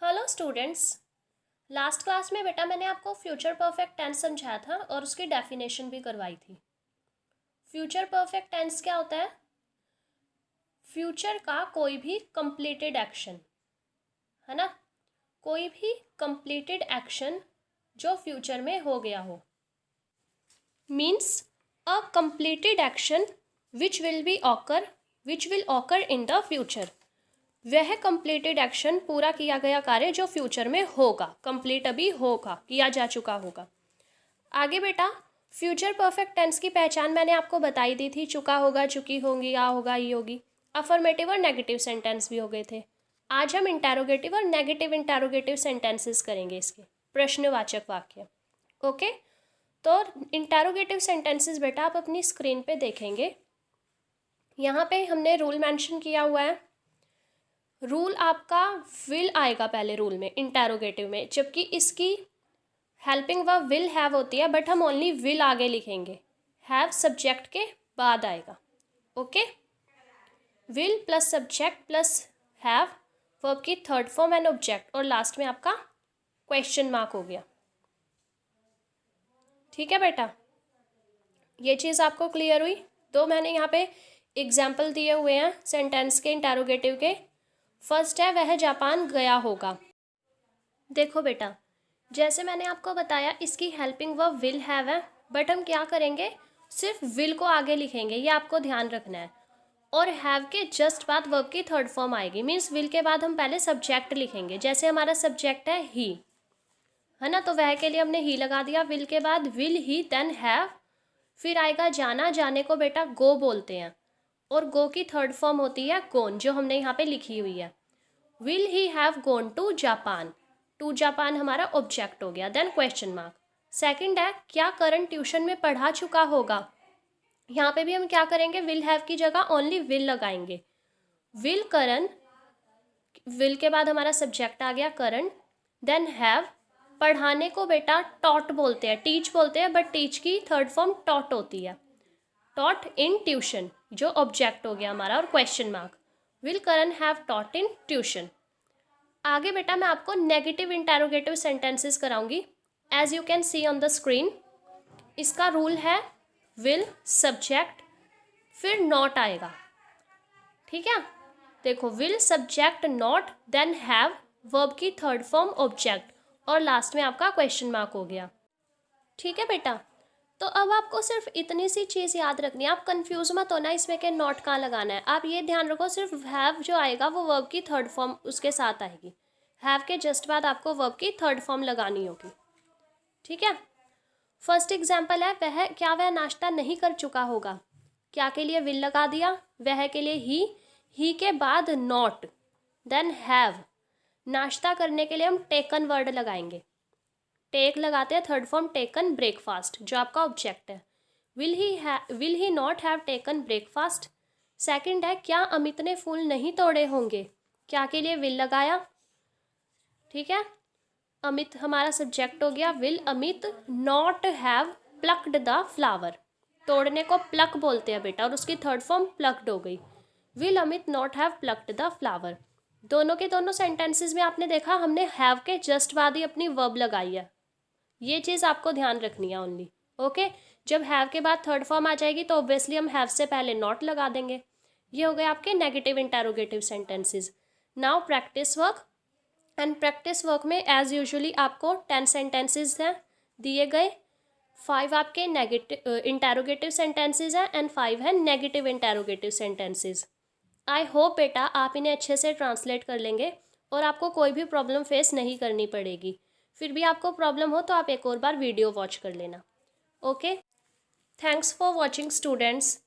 Hello students. Last class में बेटा मैंने आपको फ्यूचर परफेक्ट टेंस समझाया था और उसकी डेफिनेशन भी करवाई थी। फ्यूचर परफेक्ट टेंस क्या होता है? फ्यूचर का कोई भी कंप्लीटेड एक्शन, है ना, कोई भी कंप्लीटेड एक्शन जो फ्यूचर में हो गया हो, means a completed action which will occur in the future. वह कंप्लीटेड एक्शन, पूरा किया गया कार्य जो फ्यूचर में होगा, कंप्लीट अभी होगा, किया जा चुका होगा। आगे बेटा फ्यूचर परफेक्ट टेंस की पहचान मैंने आपको बताई दी थी, चुका होगा, चुकी होंगी, आ होगा, ई होगी। अफर्मेटिव और नेगेटिव सेंटेंस भी हो गए थे। आज हम इंटैरोगेटिव और नेगेटिव इंटैरोगेटिव सेंटेंसेस करेंगे, इसके प्रश्नवाचक वाक्य। ओके, तो इंटैरोगेटिव सेंटेंसेस बेटा आप अपनी स्क्रीन पे देखेंगे। यहाँ पे हमने रूल मेंशन किया हुआ है। रूल आपका विल आएगा पहले रूल में, इंटैरोगेटिव में, जबकि इसकी हेल्पिंग वर्ब विल हैव होती है, बट हम ओनली विल आगे लिखेंगे, हैव सब्जेक्ट के बाद आएगा। Okay, will plus subject plus have, verb की थर्ड फॉर्म एंड ऑब्जेक्ट, और लास्ट में आपका क्वेश्चन मार्क हो गया। ठीक है बेटा, ये चीज़ आपको क्लियर हुई? तो मैंने यहाँ पे एग्जाम्पल दिए हुए हैं सेंटेंस के इंटैरोगेटिव के। फर्स्ट है वह जापान गया होगा। देखो बेटा, जैसे मैंने आपको बताया इसकी हेल्पिंग वर्ब विल हैव है, बट हम क्या करेंगे, सिर्फ विल को आगे लिखेंगे, ये आपको ध्यान रखना है। और हैव के जस्ट बाद वर्ब की थर्ड फॉर्म आएगी, मीन्स विल के बाद हम पहले सब्जेक्ट लिखेंगे। जैसे हमारा सब्जेक्ट है ही, है ना, तो वह के लिए हमने ही लगा दिया, विल के बाद विल ही, देन हैव, फिर आएगा जाना, जाने को बेटा गो बोलते हैं, और गो की थर्ड फॉर्म होती है गोन, जो हमने यहाँ पे लिखी हुई है। Will he have gone to Japan, to Japan हमारा ऑब्जेक्ट हो गया, देन क्वेश्चन मार्क। सेकंड है क्या करण ट्यूशन में पढ़ा चुका होगा। यहाँ पे भी हम क्या करेंगे, विल हैव की जगह ओनली विल लगाएंगे। विल करण, विल के बाद हमारा सब्जेक्ट आ गया करण, देन हैव, पढ़ाने को बेटा टॉट बोलते हैं, टीच बोलते हैं, बट टीच की थर्ड फॉर्म टॉट होती है, टॉट इन ट्यूशन, जो ऑब्जेक्ट हो गया हमारा, और question mark, will Karan have taught in tuition. आगे बेटा मैं आपको नेगेटिव इंटैरोगेटिव सेंटेंसेस कराऊंगी, as you can see on the screen. इसका रूल है विल सब्जेक्ट फिर नॉट आएगा। ठीक है, देखो will subject not, then have, verb की थर्ड फॉर्म ऑब्जेक्ट, और लास्ट में आपका क्वेश्चन मार्क हो गया। ठीक है बेटा, तो अब आपको सिर्फ इतनी सी चीज़ याद रखनी है, आप कंफ्यूज मत होना इसमें कि नॉट कहाँ लगाना है। आप ये ध्यान रखो सिर्फ हैव जो आएगा वो वर्ब की थर्ड फॉर्म उसके साथ आएगी, हैव के जस्ट बाद आपको वर्ब की थर्ड फॉर्म लगानी होगी। ठीक है, फर्स्ट एग्जाम्पल है वह नाश्ता नहीं कर चुका होगा। क्या के लिए विल लगा दिया, वह के लिए ही के बाद नॉट, देन हैव। नाश्ता करने के लिए हम टेकन वर्ड लगाएंगे, टेक लगाते हैं, थर्ड फॉर्म टेकन ब्रेकफास्ट, जो आपका ऑब्जेक्ट है। Will he not have taken breakfast. Second है क्या अमित ने फूल नहीं तोड़े होंगे। क्या के लिए विल लगाया, ठीक है, अमित हमारा सब्जेक्ट हो गया, will Amit not have plucked the flower, तोड़ने को प्लक बोलते हैं बेटा, और उसकी थर्ड फॉर्म प्लक्ड हो गई, will Amit not have plucked the flower. दोनों के दोनों सेंटेंसेस में आपने देखा हमने हैव के जस्ट बाद ही अपनी वर्ब लगाई है, ये चीज़ आपको ध्यान रखनी है ओनली। ओके, जब हैव के बाद थर्ड फॉर्म आ जाएगी तो ऑब्वियसली हम हैव से पहले नॉट लगा देंगे। ये हो गए आपके negative interrogative sentences. Now practice work, and practice work में एज यूजुअली आपको 10 सेंटेंसेस हैं दिए गए, 5 आपके नेगेटिव इंटैरोगेटिव सेंटेंसेस हैं एंड 5 हैं negative interrogative sentences. I hope बेटा आप इन्हें अच्छे से ट्रांसलेट कर लेंगे और आपको कोई भी प्रॉब्लम फेस नहीं करनी पड़ेगी। फिर भी आपको प्रॉब्लम हो तो आप एक और बार वीडियो वॉच कर लेना। Okay, thanks for watching students.